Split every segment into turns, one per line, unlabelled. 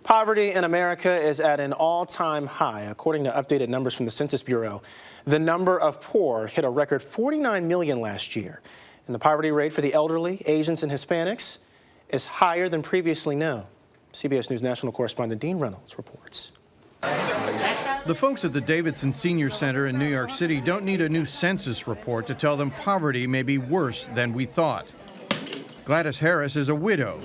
Poverty in America is at an all-time high. According to updated numbers from the Census Bureau, the number of poor hit a record 49 million last year. And the poverty rate for the elderly, Asians, and Hispanics is higher than previously known. CBS News national correspondent Dean Reynolds reports.
The folks at the Davidson Senior Center in New York City don't need a new census report to tell them poverty may be worse than we thought. Gladys Harris is a widow,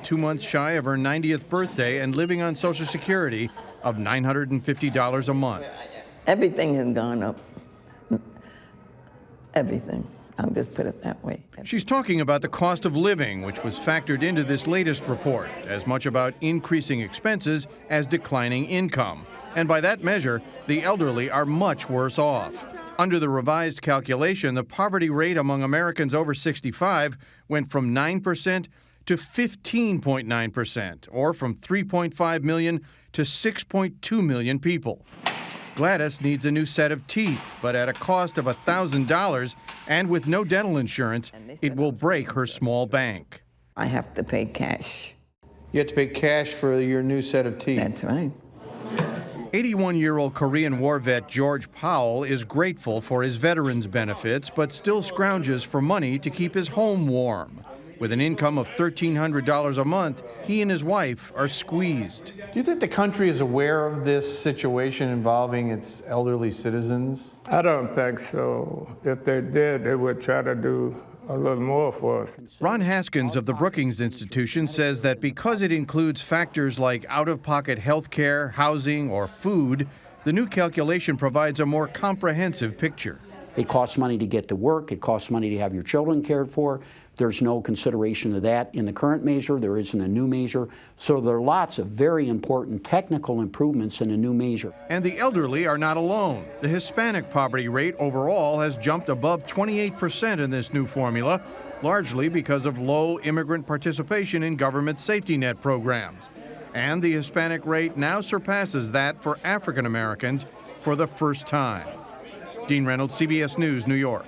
2 months shy of her 90th birthday and living on Social Security of $950 a month.
Everything has gone up. Everything. I'll just put it that way.
She's talking about the cost of living, which was factored into this latest report, as much about increasing expenses as declining income. And by that measure, the elderly are much worse off. Under the revised calculation, the poverty rate among Americans over 65 went from 9% to 15.9%, or from 3.5 million to 6.2 million people. Gladys needs a new set of teeth, but at a cost of $1,000 and with no dental insurance, it will break her small bank.
I have to pay cash.
You have to pay cash for your new set of teeth.
That's right.
81-year-old Korean War vet George Powell is grateful for his veterans' benefits, but still scrounges for money to keep his home warm. With an income of $1,300 a month, he and his wife are squeezed.
Do you think the country is aware of this situation involving its elderly citizens?
I don't think so. If they did, they would try to do a little more for us.
Ron Haskins of the Brookings Institution says that because it includes factors like out-of-pocket health care, housing, or food, the new calculation provides a more comprehensive picture.
It costs money to get to work. It costs money to have your children cared for. There's no consideration of that in the current measure. There isn't a new measure. So there are lots of very important technical improvements in a new measure.
And the elderly are not alone. The Hispanic poverty rate overall has jumped above 28% in this new formula, largely because of low immigrant participation in government safety net programs. And the Hispanic rate now surpasses that for African Americans for the first time. Dean Reynolds, CBS News, New York.